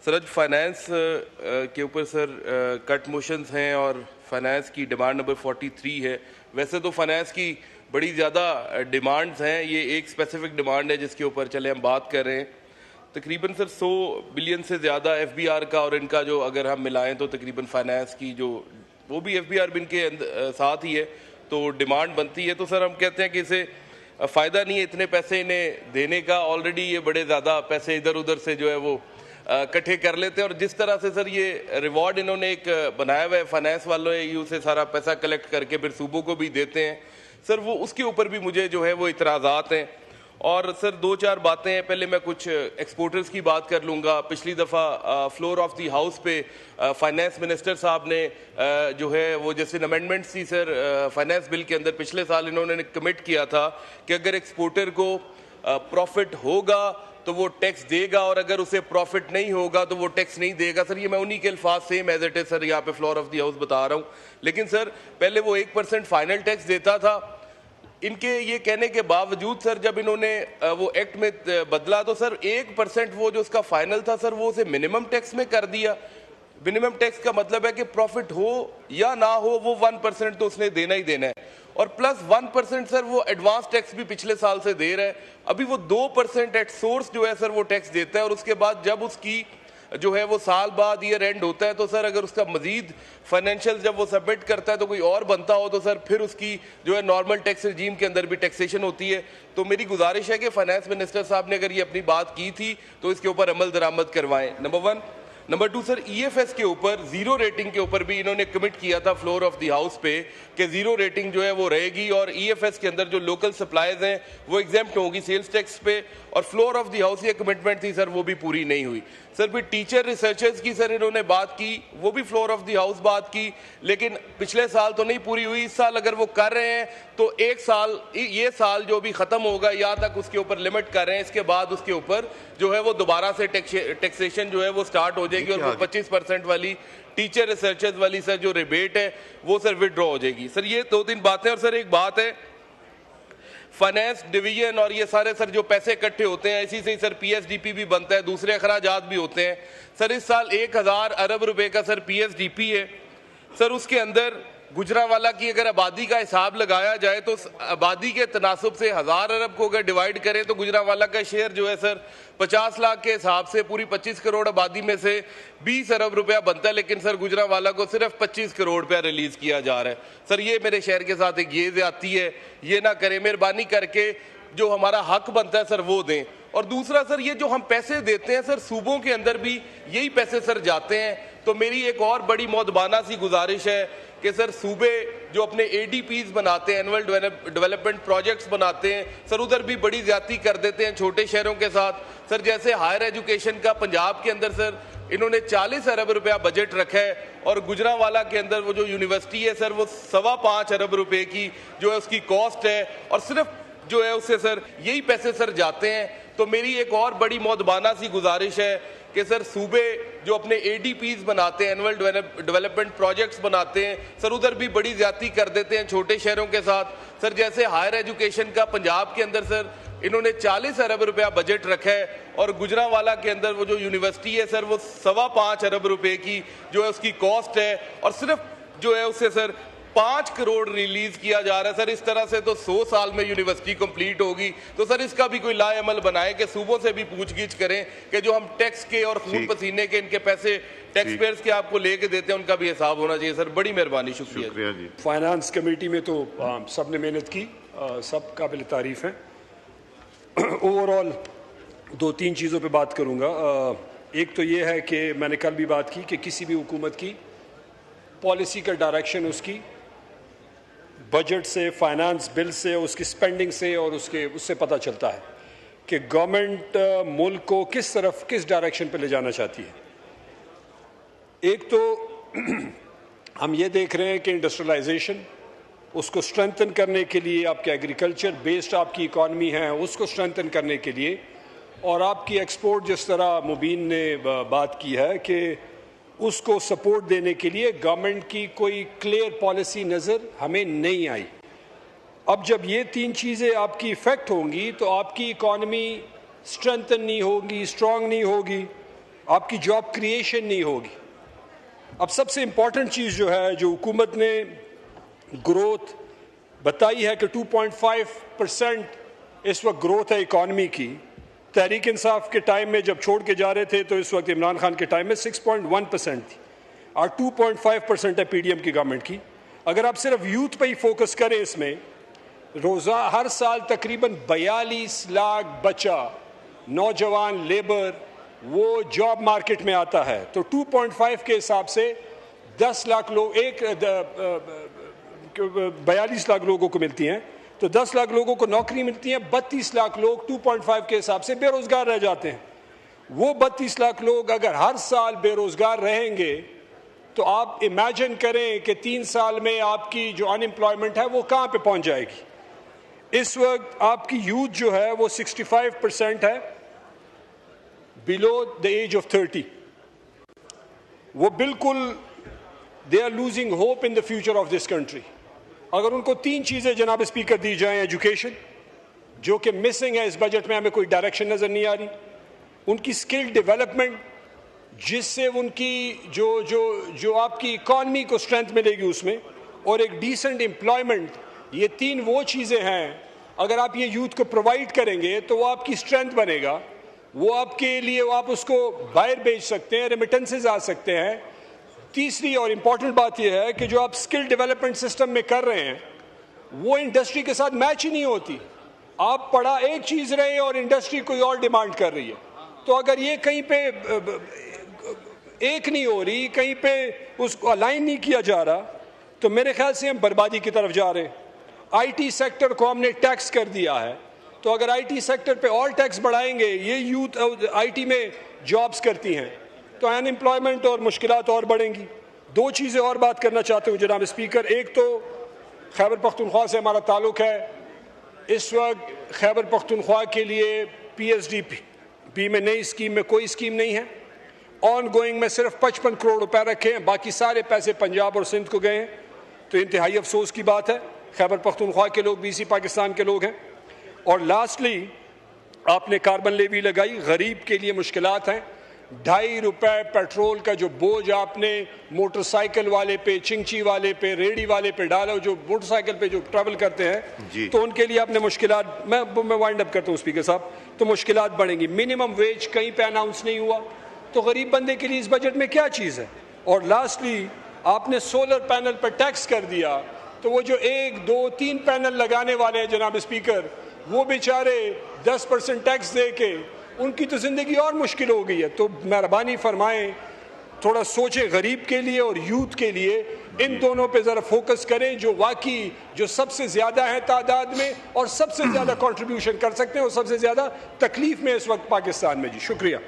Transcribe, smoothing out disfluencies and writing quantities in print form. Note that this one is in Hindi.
सर आज फाइनेंस के ऊपर सर कट मोशंस हैं और फाइनेंस की डिमांड नंबर 43 है। वैसे तो फाइनेंस की बड़ी ज़्यादा डिमांड्स हैं, ये एक स्पेसिफिक डिमांड है जिसके ऊपर चले हम बात कर रहे हैं। तकरीबन सर 100 बिलियन से ज़्यादा FBR का और इनका जो अगर हम मिलाएं तो तकरीबन फाइनेंस की जो वो भी FBR भी इनके साथ ही है, तो डिमांड बनती है। तो सर हम कहते हैं कि इसे फ़ायदा नहीं है इतने पैसे इन्हें देने का, ऑलरेडी ये बड़े ज़्यादा पैसे इधर उधर से जो है वो इकट्ठे कर लेते हैं। और जिस तरह से सर ये रिवॉर्ड इन्होंने एक बनाया हुआ है फाइनेंस वालों यू से सारा पैसा कलेक्ट करके फिर सूबों को भी देते हैं सर, वो उसके ऊपर भी मुझे जो है वो इतराज़ात हैं। और सर 2-4 बातें हैं। पहले मैं कुछ एक्सपोर्टर्स की बात कर लूँगा। पिछली दफ़ा फ्लोर ऑफ दी हाउस पे फाइनेंस मिनिस्टर साहब ने जो है वो जैसे अमेंडमेंट्स थी सर फाइनेंस बिल के अंदर, पिछले साल इन्होंने कमिट किया था कि अगर एक्सपोर्टर को प्रॉफिट होगा तो वो टैक्स देगा और अगर उसे प्रॉफिट नहीं होगा तो वो टैक्स नहीं देगा। सर ये मैं उन्हीं के अल्फाज same as it is sir यहाँ पे फ्लोर ऑफ दी हाउस बता रहा हूँ। लेकिन सर पहले वो 1% फाइनल टैक्स देता था। इनके ये कहने के बावजूद सर जब इन्होंने वो एक्ट में बदला तो सर 1% वो जो उसका फाइनल था सर वो उसे मिनिमम टैक्स में कर दिया। मिनिमम टैक्स का मतलब है कि प्रॉफिट हो या ना हो वो 1% तो उसने देना ही देना है। और प्लस 1% सर वो एडवांस टैक्स भी पिछले साल से दे रहा है। अभी वो 2% एट सोर्स जो है सर वो टैक्स देता है। और उसके बाद जब उसकी जो है वो साल बाद ईयर एंड होता है तो सर अगर उसका मजीद फाइनेंशियल जब वो सबमिट करता है तो कोई और बनता हो तो सर फिर उसकी जो है नॉर्मल टैक्स रजीम के अंदर भी टैक्सेशन होती है। तो मेरी गुजारिश है कि फाइनेंस मिनिस्टर साहब ने अगर ये अपनी बात की थी तो इसके ऊपर अमल दरामद करवाएं, नंबर 1। नंबर 2 सर EFS के ऊपर जीरो रेटिंग के ऊपर भी इन्होंने कमिट किया था फ्लोर ऑफ द हाउस पे कि जीरो रेटिंग जो है वो रहेगी और EFS के अंदर जो लोकल सप्लाईज हैं वो एग्जेम्प्ट होगी सेल्स टैक्स पे। और फ्लोर ऑफ द हाउस ये कमिटमेंट थी सर वो भी पूरी नहीं हुई। सर फिर टीचर रिसर्चर्स की सर इन्होंने बात की, वो भी फ्लोर ऑफ द हाउस बात की, लेकिन पिछले साल तो नहीं पूरी हुई। इस साल अगर वो कर रहे हैं तो एक साल ये साल जो भी ख़त्म होगा या तक उसके ऊपर लिमिट कर रहे हैं, इसके बाद उसके ऊपर जो है वो दोबारा से टैक्सेशन जो है वो स्टार्ट हो जाएगी और वो 25% वाली टीचर रिसर्चर्स वाली सर जो रिबेट है वो सर विड्रॉ हो जाएगी। सर ये 2-3 बातें। और सर एक बात है फाइनेंस डिवीजन और ये सारे सर जो पैसे इकट्ठे होते हैं इसी से ही सर PSDP भी बनता है, दूसरे अखराजात भी होते हैं। सर इस साल 1000 अरब रुपए का सर PSDP है। सर उसके अंदर गुजरांवाला की अगर आबादी का हिसाब लगाया जाए तो आबादी के तनासुब से 1000 अरब को अगर डिवाइड करें तो गुजरांवाला का शेयर जो है सर 50 लाख के हिसाब से पूरी 25 करोड़ आबादी में से 20 अरब रुपया बनता है। लेकिन सर गुजरांवाला को सिर्फ 25 करोड़ रुपया रिलीज किया जा रहा है। सर ये मेरे शहर के साथ एक ये ज्यादती है, ये ना करें, मेहरबानी करके जो हमारा हक बनता है सर वो दें। और दूसरा सर ये जो हम पैसे देते हैं सर सूबों के अंदर भी यही पैसे सर जाते हैं। तो मेरी एक और बड़ी मौदबाना सी गुजारिश है कि सर सूबे जो अपने ADPs बनाते हैं, एनुअल डेवलपमेंट प्रोजेक्ट्स बनाते हैं, सर उधर भी बड़ी ज्यादती कर देते हैं छोटे शहरों के साथ। सर जैसे हायर एजुकेशन का पंजाब के अंदर सर इन्होंने 40 अरब रुपया बजट रखा है और गुजरांवाला के अंदर वो जो यूनिवर्सिटी है सर वो 5.25 अरब रुपए की जो है उसकी कॉस्ट है और सिर्फ जो है उससे सर यही पैसे सर जाते हैं। तो मेरी एक और बड़ी मौदबाना सी गुजारिश है कि सर सूबे जो अपने ADPs बनाते हैं, एनुअल डेवलपमेंट प्रोजेक्ट्स बनाते हैं, सर उधर भी बड़ी ज्यादती कर देते हैं छोटे शहरों के साथ। सर जैसे हायर एजुकेशन का पंजाब के अंदर सर इन्होंने 40 अरब रुपया बजट रखा है और गुजरांवाला के अंदर वो जो यूनिवर्सिटी है सर वो 5.25 अरब रुपए की जो है उसकी कॉस्ट है और सिर्फ जो है उससे सर 5 करोड़ रिलीज किया जा रहा है। सर इस तरह से तो 100 साल में यूनिवर्सिटी कंप्लीट होगी। तो सर इसका भी कोई लाएअमल बनाए कि सूबों से भी पूछगिछ करें कि जो हम टैक्स के और खून पसीने के इनके पैसे टैक्स पेयर्स के आपको लेके देते हैं उनका भी हिसाब होना चाहिए। सर बड़ी मेहरबानी, शुक्रिया जी। फाइनेंस कमेटी में तो सब ने मेहनत की, सब काबिल तारीफ हैं। ओवरऑल 2-3 चीज़ों पे बात करूँगा। एक तो ये है कि मैंने कल भी बात की कि किसी भी हुकूमत की पॉलिसी का डायरेक्शन उसकी बजट से, फाइनेंस बिल से, उसकी स्पेंडिंग से और उससे पता चलता है कि गवर्नमेंट मुल्क को किस तरफ, किस डायरेक्शन पे ले जाना चाहती है। एक तो हम ये देख रहे हैं कि इंडस्ट्रियलाइजेशन, उसको स्ट्रेंथन करने के लिए, आपके एग्रीकल्चर बेस्ड आपकी इकॉनमी है उसको स्ट्रेंथन करने के लिए, और आपकी एक्सपोर्ट जिस तरह मुबीन ने बात की है कि उसको सपोर्ट देने के लिए गवर्नमेंट की कोई क्लियर पॉलिसी नज़र हमें नहीं आई। अब जब ये 3 चीज़ें आपकी इफ़ेक्ट होंगी तो आपकी इकॉनमी स्ट्रेंथन नहीं होगी, स्ट्रॉन्ग नहीं होगी, आपकी जॉब क्रिएशन नहीं होगी। अब सबसे इम्पॉर्टेंट चीज़ जो है, जो हुकूमत ने ग्रोथ बताई है कि 2.5% इस वक्त ग्रोथ है इकॉनमी की। तहरीक इंसाफ के टाइम में जब छोड़ के जा रहे थे तो इस वक्त इमरान खान के टाइम में 6.1% थी और 2.5% है पीडीएम की गवर्नमेंट की। अगर आप सिर्फ यूथ पे ही फोकस करें, इसमें हर साल तकरीबन 42 लाख बच्चा नौजवान लेबर वो जॉब मार्केट में आता है, तो 2.5 के हिसाब से 10 लाख लोग 42 लाख लोगों को मिलती हैं, तो 10 लाख लोगों को नौकरी मिलती है, 32 लाख लोग 2.5 के हिसाब से बेरोजगार रह जाते हैं। वो 32 लाख लोग अगर हर साल बेरोजगार रहेंगे तो आप इमेजिन करें कि 3 साल में आपकी जो अनएम्प्लॉयमेंट है वो कहाँ पे पहुँच जाएगी। इस वक्त आपकी यूथ जो है वो 65% है बिलो द एज ऑफ 30। वो बिल्कुल they are losing hope in the future of this country. अगर उनको 3 चीज़ें जनाब स्पीकर दी जाएं, एजुकेशन जो कि मिसिंग है इस बजट में, हमें कोई डायरेक्शन नज़र नहीं आ रही, उनकी स्किल डेवलपमेंट जिससे उनकी जो आपकी इकॉनमी को स्ट्रेंथ मिलेगी उसमें, और एक डिसेंट एम्प्लॉयमेंट, ये 3 वो चीज़ें हैं अगर आप ये यूथ को प्रोवाइड करेंगे तो वो आपकी स्ट्रेंथ बनेगा। वो आपके लिए आप उसको बाहर भेज सकते हैं, रेमिटेंसेज आ सकते हैं। तीसरी और इम्पॉर्टेंट बात यह है कि जो आप स्किल डेवलपमेंट सिस्टम में कर रहे हैं वो इंडस्ट्री के साथ मैच ही नहीं होती। आप पढ़ा एक चीज़ रहे और इंडस्ट्री कोई और डिमांड कर रही है, तो अगर ये कहीं पे एक नहीं हो रही, कहीं पे उसको अलाइन नहीं किया जा रहा, तो मेरे ख्याल से हम बर्बादी की तरफ जा रहे हैं। आईटी सेक्टर को हमने टैक्स कर दिया है, तो अगर आईटी सेक्टर पे और टैक्स बढ़ाएंगे, ये यूथ आईटी में जॉब्स करती हैं, तो अनएम्प्लॉयमेंट और मुश्किलात और बढ़ेंगी। 2 चीज़ें और बात करना चाहते हूँ जनाब स्पीकर। एक तो खैबर पख्तूनख्वा से हमारा ताल्लुक़ है। इस वक्त खैबर पख्तूनख्वा के लिए पीएसडीपी में नई स्कीम में कोई स्कीम नहीं है। ऑन गोइंग में सिर्फ 55 करोड़ रुपए रखे हैं, बाकी सारे पैसे पंजाब और सिंध को गए हैं, तो इंतहाई अफसोस की बात है। खैबर पख्तूनख्वा के लोग बीसी पाकिस्तान के लोग हैं। और लास्टली आपने कार्बन लेवी लगाई, गरीब के लिए मुश्किलात हैं। 2.5 रुपए पेट्रोल का जो बोझ आपने मोटरसाइकिल वाले पे, चिंची वाले पे, रेडी वाले पे डाला, जो मोटरसाइकिल पे जो ट्रैवल करते हैं, तो उनके लिए आपने मुश्किलात, मैं वाइंड अप करता हूँ स्पीकर साहब, तो मुश्किलात बढ़ेंगी। मिनिमम वेज कहीं पे अनाउंस नहीं हुआ, तो गरीब बंदे के लिए इस बजट में क्या चीज़ है। और लास्टली आपने सोलर पैनल पर टैक्स कर दिया, तो वो जो 1, 2, 3 पैनल लगाने वाले हैं जनाब स्पीकर, वो बेचारे 10% टैक्स दे के उनकी तो ज़िंदगी और मुश्किल हो गई है। तो मेहरबानी फरमाएं, थोड़ा सोचें गरीब के लिए और यूथ के लिए, इन दोनों पे ज़रा फोकस करें जो वाकई जो सबसे ज़्यादा है तादाद में और सबसे ज़्यादा कंट्रीब्यूशन कर सकते हैं और सबसे ज़्यादा तकलीफ में इस वक्त पाकिस्तान में। जी शुक्रिया।